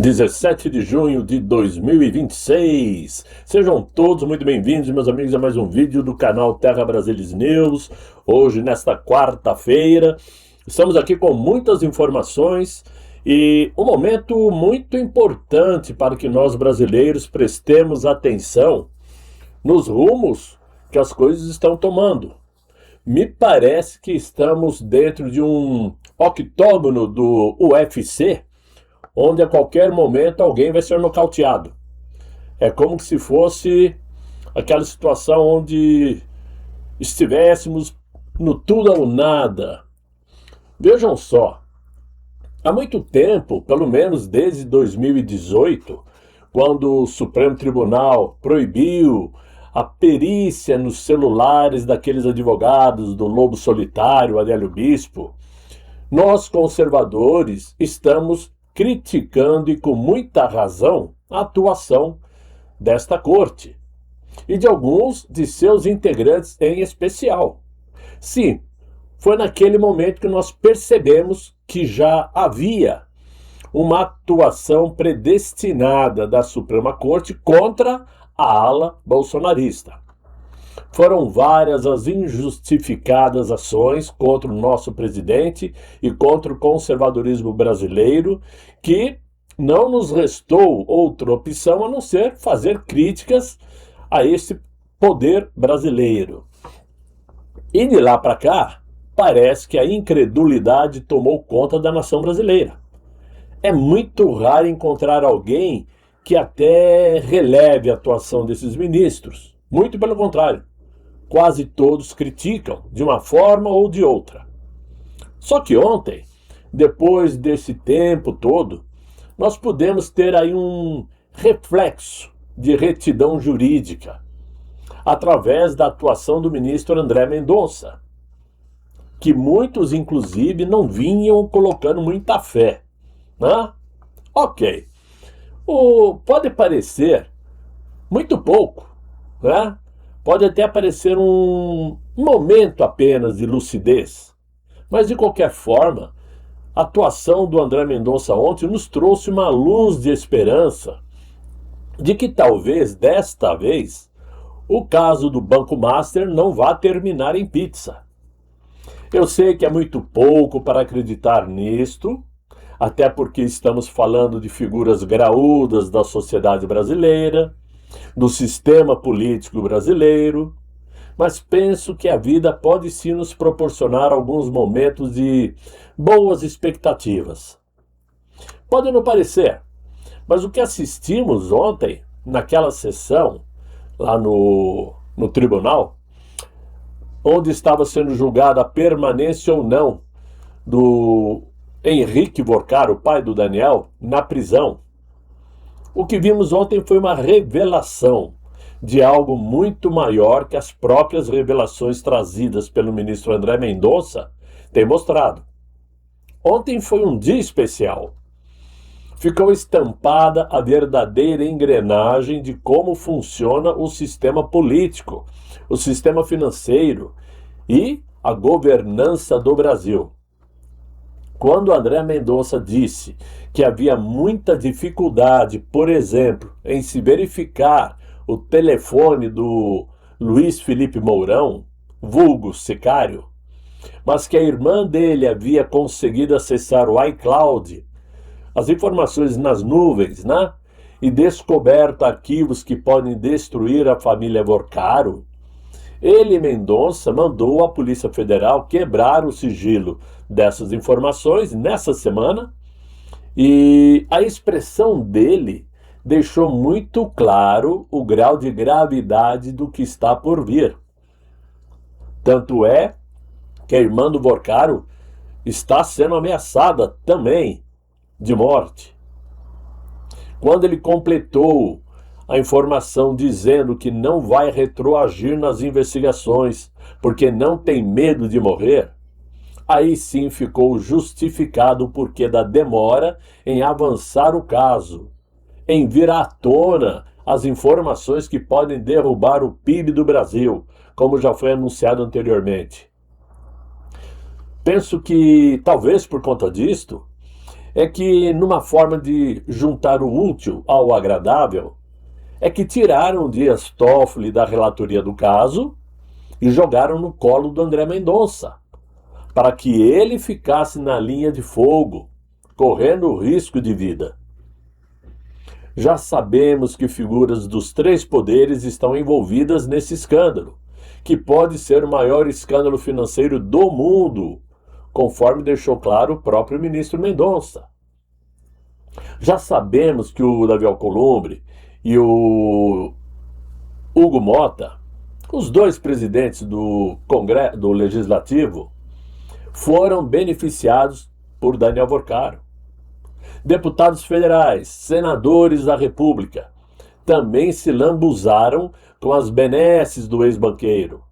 17 de junho de 2026. Sejam todos muito bem-vindos, meus amigos, a mais um vídeo do canal Terra Brasilis News. Hoje, nesta quarta-feira, estamos aqui com muitas informações e um momento muito importante para que nós brasileiros prestemos atenção nos rumos que as coisas estão tomando. Me parece que estamos dentro de um octógono do UFC, onde a qualquer momento alguém vai ser nocauteado. É como se fosse aquela situação onde estivéssemos no tudo ou nada. Vejam só, há muito tempo, pelo menos desde 2018, quando o Supremo Tribunal proibiu a perícia nos celulares daqueles advogados do Lobo Solitário, Adélio Bispo, nós conservadores estamos criticando, e com muita razão, a atuação desta corte e de alguns de seus integrantes em especial. Sim, foi naquele momento que nós percebemos que já havia uma atuação predestinada da Suprema Corte contra a ala bolsonarista. Foram várias as injustificadas ações contra o nosso presidente e contra o conservadorismo brasileiro, que não nos restou outra opção a não ser fazer críticas a esse poder brasileiro. E de lá para cá, parece que a incredulidade tomou conta da nação brasileira. É muito raro encontrar alguém que até releve a atuação desses ministros. Muito pelo contrário. Quase todos criticam, de uma forma ou de outra. Só que ontem, depois desse tempo todo, nós pudemos ter aí um reflexo de retidão jurídica, através da atuação do ministro André Mendonça, que muitos, inclusive, não vinham colocando muita fé. Né? Ok. Pode parecer muito pouco, né? Pode até parecer um momento apenas de lucidez, mas de qualquer forma, a atuação do André Mendonça ontem nos trouxe uma luz de esperança de que talvez desta vez o caso do Banco Master não vá terminar em pizza. Eu sei que é muito pouco para acreditar nisto, até porque estamos falando de figuras graúdas da sociedade brasileira, do sistema político brasileiro, mas penso que a vida pode sim nos proporcionar alguns momentos de boas expectativas. Pode não parecer, mas o que assistimos ontem, naquela sessão, lá no tribunal, onde estava sendo julgada a permanência ou não do Henrique Vorcaro, o pai do Daniel, na prisão. O que vimos ontem foi uma revelação de algo muito maior que as próprias revelações trazidas pelo ministro André Mendonça têm mostrado. Ontem foi um dia especial. Ficou estampada a verdadeira engrenagem de como funciona o sistema político, o sistema financeiro e a governança do Brasil. Quando André Mendonça disse que havia muita dificuldade, por exemplo, em se verificar o telefone do Luiz Felipe Mourão, vulgo Sicário, mas que a irmã dele havia conseguido acessar o iCloud, as informações nas nuvens, né? E descoberto arquivos que podem destruir a família Vorcaro, ele, Mendonça, mandou a Polícia Federal quebrar o sigilo dessas informações nessa semana, e a expressão dele deixou muito claro o grau de gravidade do que está por vir. Tanto é que a irmã do Vorcaro está sendo ameaçada também de morte. Quando ele completou a informação dizendo que não vai retroagir nas investigações porque não tem medo de morrer, aí sim ficou justificado o porquê da demora em avançar o caso, em vir à tona as informações que podem derrubar o PIB do Brasil, como já foi anunciado anteriormente. Penso que, talvez por conta disto, é que, numa forma de juntar o útil ao agradável, é que tiraram Dias Toffoli da relatoria do caso e jogaram no colo do André Mendonça, para que ele ficasse na linha de fogo, correndo risco de vida. Já sabemos que figuras dos três poderes estão envolvidas nesse escândalo, que pode ser o maior escândalo financeiro do mundo, conforme deixou claro o próprio ministro Mendonça. Já sabemos que o Davi Alcolumbre e o Hugo Motta, os dois presidentes do Legislativo, foram beneficiados por Daniel Vorcaro. Deputados federais, senadores da República, também se lambuzaram com as benesses do ex-banqueiro.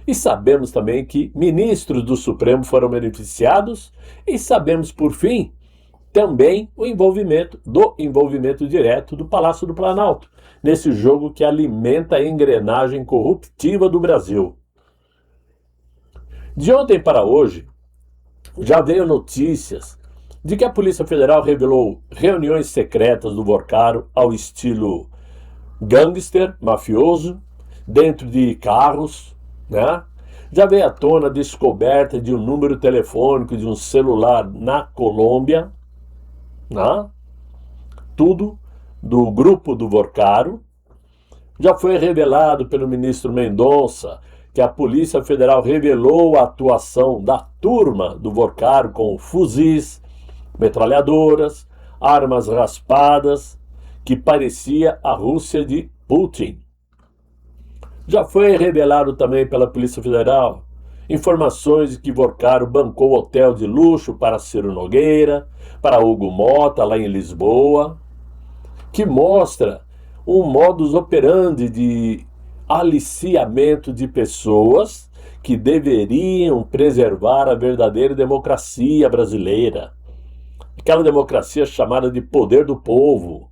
E sabemos também que ministros do Supremo foram beneficiados e sabemos, por fim, também o envolvimento direto do Palácio do Planalto, nesse jogo que alimenta a engrenagem corruptiva do Brasil. De ontem para hoje, já veio notícias de que a Polícia Federal revelou reuniões secretas do Vorcaro ao estilo gangster, mafioso, dentro de carros, né? Já veio à tona a descoberta de um número telefônico de um celular na Colômbia, né? Tudo do grupo do Vorcaro. Já foi revelado pelo ministro Mendonça que a Polícia Federal revelou a atuação da turma do Vorcaro com fuzis, metralhadoras, armas raspadas, que parecia a Rússia de Putin. Já foi revelado também pela Polícia Federal informações de que Vorcaro bancou hotel de luxo para Ciro Nogueira, para Hugo Motta, lá em Lisboa, que mostra um modus operandi de aliciamento de pessoas que deveriam preservar a verdadeira democracia brasileira, aquela democracia chamada de poder do povo,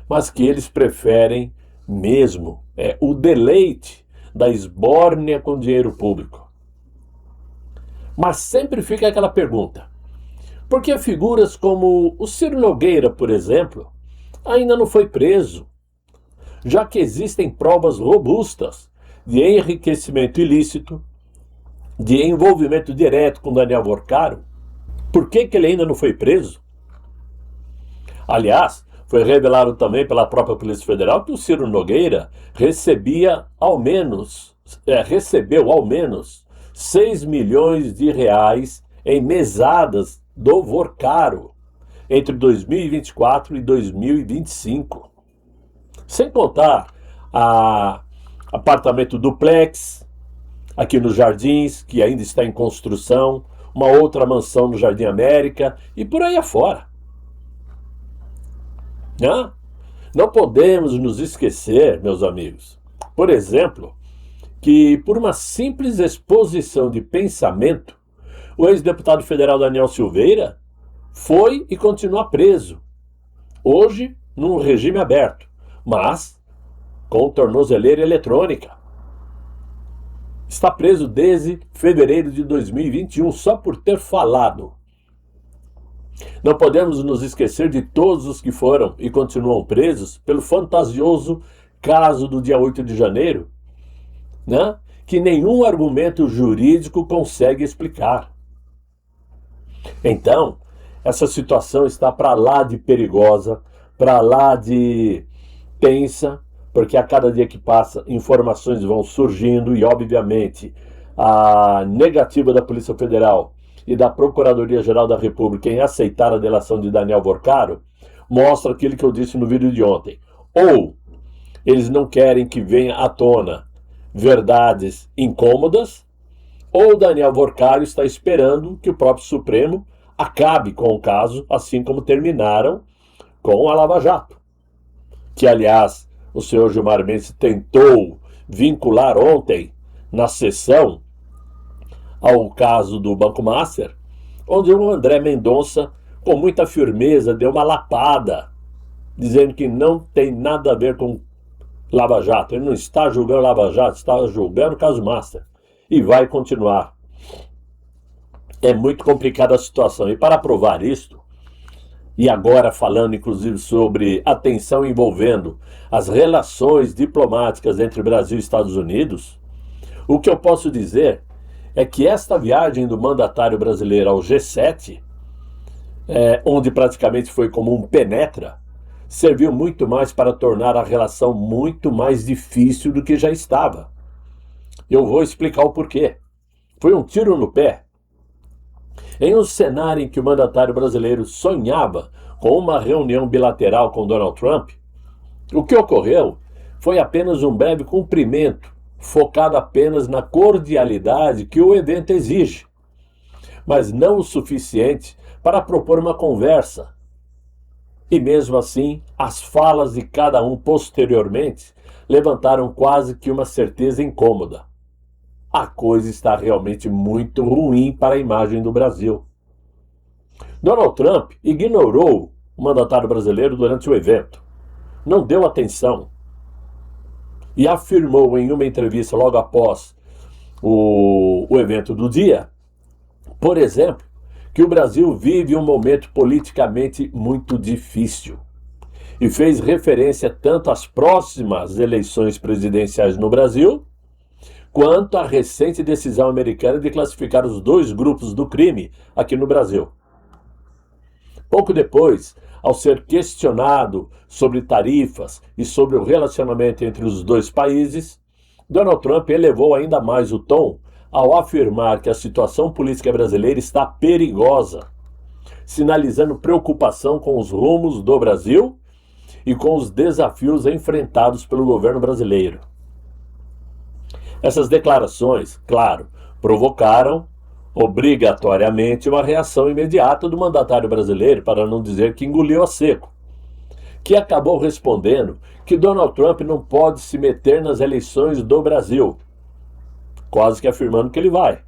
mas que eles preferem mesmo o deleite da esbórnia com dinheiro público. Mas sempre fica aquela pergunta: por que figuras como o Ciro Nogueira, por exemplo, ainda não foi preso, já que existem provas robustas de enriquecimento ilícito, de envolvimento direto com Daniel Vorcaro? Por que ele ainda não foi preso? Aliás, foi revelado também pela própria Polícia Federal que o Ciro Nogueira recebeu ao menos 6 milhões de reais em mesadas do Vorcaro entre 2024 e 2025. Sem contar apartamento duplex aqui nos Jardins, que ainda está em construção, uma outra mansão no Jardim América e por aí afora. Não podemos nos esquecer, meus amigos, por exemplo, que por uma simples exposição de pensamento, o ex-deputado federal Daniel Silveira foi e continua preso, hoje num regime aberto, mas com tornozeleira eletrônica. Está preso desde fevereiro de 2021, só por ter falado. Não podemos nos esquecer de todos os que foram e continuam presos pelo fantasioso caso do dia 8 de janeiro, né? Que nenhum argumento jurídico consegue explicar. Então, essa situação está para lá de perigosa, para lá de tensa, porque a cada dia que passa informações vão surgindo e, obviamente, a negativa da Polícia Federal e da Procuradoria-Geral da República em aceitar a delação de Daniel Vorcaro mostra aquilo que eu disse no vídeo de ontem. Ou eles não querem que venha à tona verdades incômodas, ou Daniel Vorcaro está esperando que o próprio Supremo acabe com o caso, assim como terminaram com a Lava Jato. Que, aliás, o senhor Gilmar Mendes tentou vincular ontem na sessão ao caso do Banco Master, onde o André Mendonça, com muita firmeza, deu uma lapada, dizendo que não tem nada a ver com Lava Jato. Ele não está julgando Lava Jato, está julgando o caso Master. E vai continuar. É muito complicada a situação. E para provar isto, e agora falando inclusive sobre a tensão envolvendo as relações diplomáticas entre Brasil e Estados Unidos, o que eu posso dizer é que esta viagem do mandatário brasileiro ao G7, onde praticamente foi como um penetra, serviu muito mais para tornar a relação muito mais difícil do que já estava. Eu vou explicar o porquê. Foi um tiro no pé. Em um cenário em que o mandatário brasileiro sonhava com uma reunião bilateral com Donald Trump, o que ocorreu foi apenas um breve cumprimento, focado apenas na cordialidade que o evento exige, mas não o suficiente para propor uma conversa. E mesmo assim, as falas de cada um posteriormente levantaram quase que uma certeza incômoda. A coisa está realmente muito ruim para a imagem do Brasil. Donald Trump ignorou o mandatário brasileiro durante o evento, não deu atenção e afirmou em uma entrevista logo após o evento do dia, por exemplo, que o Brasil vive um momento politicamente muito difícil e fez referência tanto às próximas eleições presidenciais no Brasil, quanto à recente decisão americana de classificar os dois grupos do crime aqui no Brasil. Pouco depois, ao ser questionado sobre tarifas e sobre o relacionamento entre os dois países, Donald Trump elevou ainda mais o tom ao afirmar que a situação política brasileira está perigosa, sinalizando preocupação com os rumos do Brasil e com os desafios enfrentados pelo governo brasileiro. Essas declarações, claro, provocaram obrigatoriamente uma reação imediata do mandatário brasileiro, para não dizer que engoliu a seco, que acabou respondendo que Donald Trump não pode se meter nas eleições do Brasil, quase que afirmando que ele vai,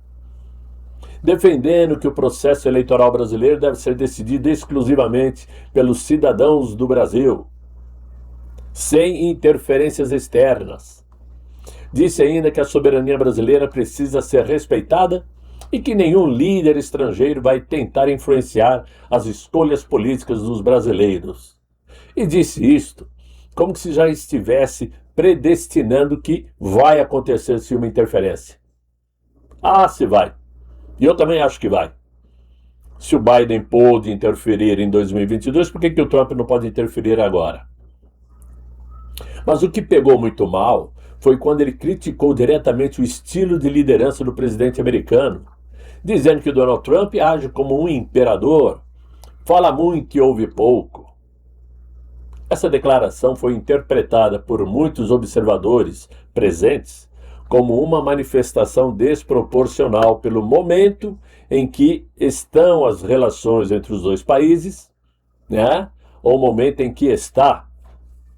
defendendo que o processo eleitoral brasileiro deve ser decidido exclusivamente pelos cidadãos do Brasil, sem interferências externas. Disse ainda que a soberania brasileira precisa ser respeitada e que nenhum líder estrangeiro vai tentar influenciar as escolhas políticas dos brasileiros. E disse isto como se já estivesse predestinando que vai acontecer se uma interferência. Ah, se vai. E eu também acho que vai. Se o Biden pôde interferir em 2022, por que o Trump não pode interferir agora? Mas o que pegou muito mal foi quando ele criticou diretamente o estilo de liderança do presidente americano, dizendo que Donald Trump age como um imperador, fala muito e ouve pouco. Essa declaração foi interpretada por muitos observadores presentes como uma manifestação desproporcional pelo momento em que estão as relações entre os dois países, né? Ou o momento em que está,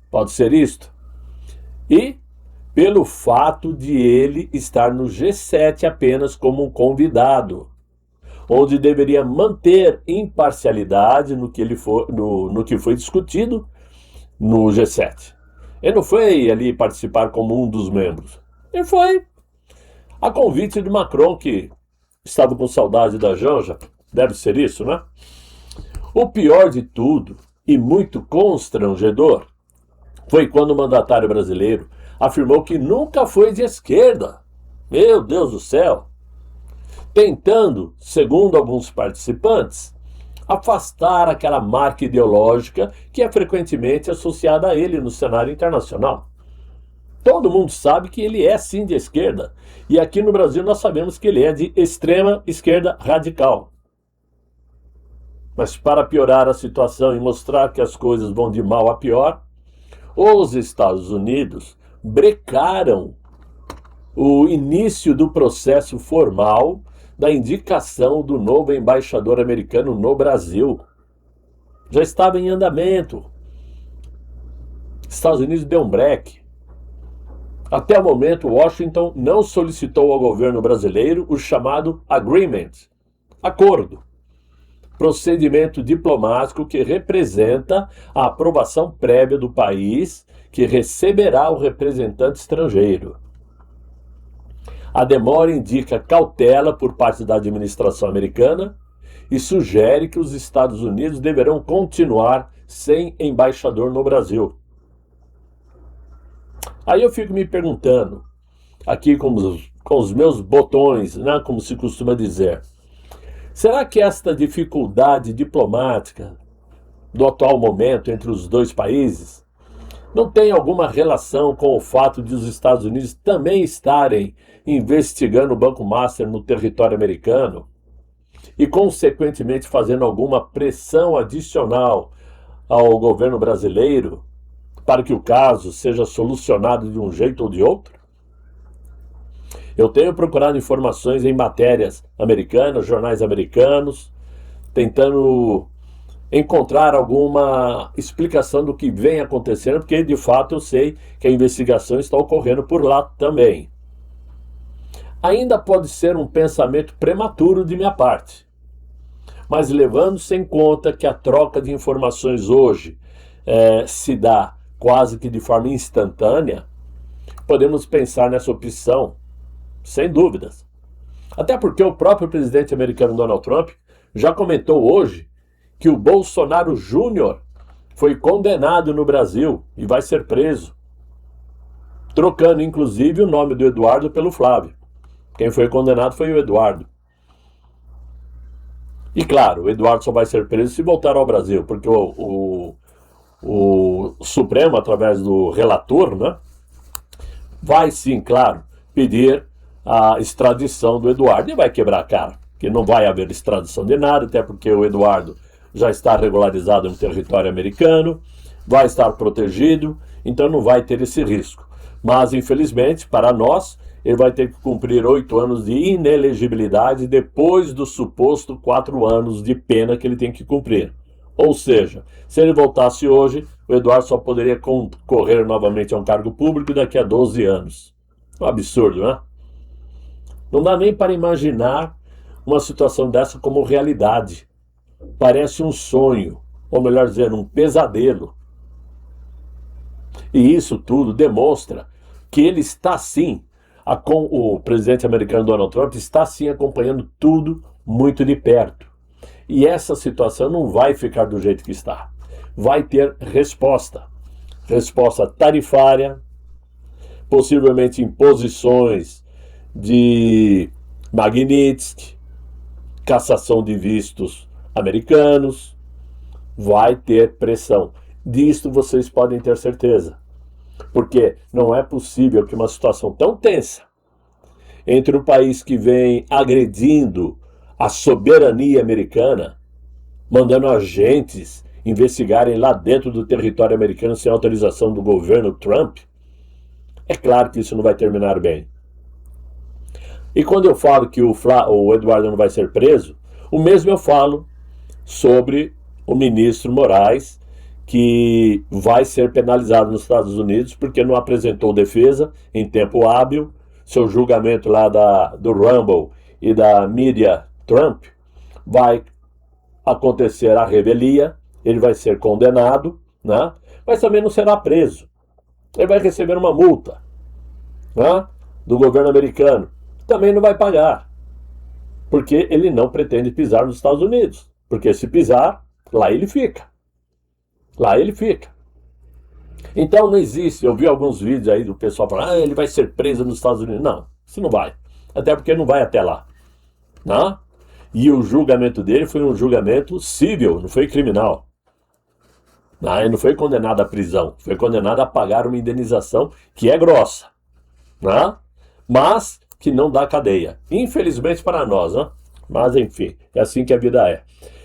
pode ser isto, e pelo fato de ele estar no G7 apenas como um convidado, onde deveria manter imparcialidade no que foi discutido no G7. Ele não foi ali participar como um dos membros. Ele foi a convite de Macron, que estava com saudade da Janja. Deve ser isso, né? O pior de tudo, e muito constrangedor, foi quando o mandatário brasileiro afirmou que nunca foi de esquerda. Meu Deus do céu! Tentando, segundo alguns participantes, afastar aquela marca ideológica que é frequentemente associada a ele no cenário internacional. Todo mundo sabe que ele é sim de esquerda, e aqui no Brasil nós sabemos que ele é de extrema esquerda radical. Mas para piorar a situação e mostrar que as coisas vão de mal a pior, os Estados Unidos brecaram o início do processo formal da indicação do novo embaixador americano no Brasil. Já estava em andamento. Estados Unidos deu um break. Até o momento, Washington não solicitou ao governo brasileiro o chamado agreement, acordo, procedimento diplomático que representa a aprovação prévia do país que receberá o representante estrangeiro. A demora indica cautela por parte da administração americana e sugere que os Estados Unidos deverão continuar sem embaixador no Brasil. Aí eu fico me perguntando, aqui com os meus botões, né, como se costuma dizer, será que esta dificuldade diplomática do atual momento entre os dois países não tem alguma relação com o fato de os Estados Unidos também estarem investigando o Banco Master no território americano e, consequentemente, fazendo alguma pressão adicional ao governo brasileiro para que o caso seja solucionado de um jeito ou de outro? Eu tenho procurado informações em matérias americanas, jornais americanos, tentando encontrar alguma explicação do que vem acontecendo, porque de fato eu sei que a investigação está ocorrendo por lá também. Ainda pode ser um pensamento prematuro de minha parte, mas levando-se em conta que a troca de informações hoje se dá quase que de forma instantânea, podemos pensar nessa opção, sem dúvidas. Até porque o próprio presidente americano Donald Trump já comentou hoje que o Bolsonaro Júnior foi condenado no Brasil e vai ser preso, trocando inclusive o nome do Eduardo pelo Flávio. Quem foi condenado foi o Eduardo. E claro, o Eduardo só vai ser preso se voltar ao Brasil, porque o Supremo, através do relator, né, vai sim, claro, pedir a extradição do Eduardo e vai quebrar a cara, que não vai haver extradição de nada, até porque o Eduardo já está regularizado no território americano, vai estar protegido, então não vai ter esse risco. Mas, infelizmente, para nós, ele vai ter que cumprir 8 anos de inelegibilidade depois do suposto 4 anos de pena que ele tem que cumprir. Ou seja, se ele voltasse hoje, o Eduardo só poderia concorrer novamente a um cargo público daqui a 12 anos. Um absurdo, né? Não dá nem para imaginar uma situação dessa como realidade. Parece um sonho, ou melhor dizer, um pesadelo. E isso tudo demonstra que ele está sim, o presidente americano Donald Trump está sim acompanhando tudo muito de perto. E essa situação não vai ficar do jeito que está. Vai ter resposta. Resposta tarifária, possivelmente imposições de Magnitsky, cassação de vistos americanos, vai ter pressão. Disto vocês podem ter certeza. Porque não é possível que uma situação tão tensa entre um país que vem agredindo a soberania americana, mandando agentes investigarem lá dentro do território americano sem autorização do governo Trump, é claro que isso não vai terminar bem. E quando eu falo que o Eduardo não vai ser preso, o mesmo eu falo sobre o ministro Moraes, que vai ser penalizado nos Estados Unidos porque não apresentou defesa em tempo hábil. Seu julgamento lá do Rumble e da mídia Trump vai acontecer a revelia, ele vai ser condenado, né? Mas também não será preso. Ele vai receber uma multa, né, do governo americano. Também não vai pagar, porque ele não pretende pisar nos Estados Unidos. Porque se pisar, lá ele fica. Lá ele fica. Então não existe, eu vi alguns vídeos aí do pessoal falando, ele vai ser preso nos Estados Unidos. Não, isso não vai. Até porque não vai até lá. Né? E o julgamento dele foi um julgamento civil, não foi criminal. Ele não foi condenado à prisão, foi condenado a pagar uma indenização que é grossa. Né? Mas que não dá cadeia. Infelizmente para nós, né? Mas enfim, é assim que a vida é.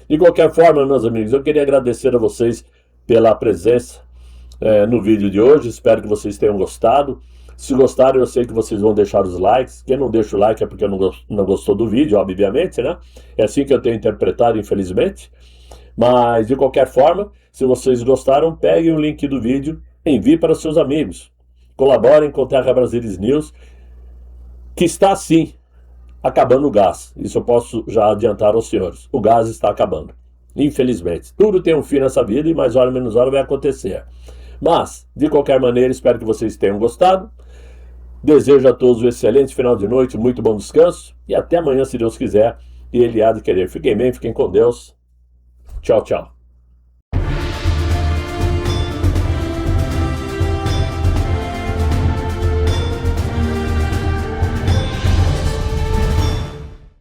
De qualquer forma, meus amigos, eu queria agradecer a vocês pela presença no vídeo de hoje. Espero que vocês tenham gostado. Se gostaram, eu sei que vocês vão deixar os likes. Quem não deixa o like é porque não gostou do vídeo, obviamente, né? É assim que eu tenho interpretado, infelizmente. Mas, de qualquer forma, se vocês gostaram, peguem o link do vídeo, envie para seus amigos. Colaborem com o Terra Brasilis News, que está, sim, acabando o gás. Isso eu posso já adiantar aos senhores. O gás está acabando. Infelizmente. Tudo tem um fim nessa vida e mais hora menos hora vai acontecer. Mas, de qualquer maneira, espero que vocês tenham gostado. Desejo a todos um excelente final de noite, muito bom descanso e até amanhã, se Deus quiser. e Ele há de querer. Fiquem bem, fiquem com Deus. Tchau, tchau.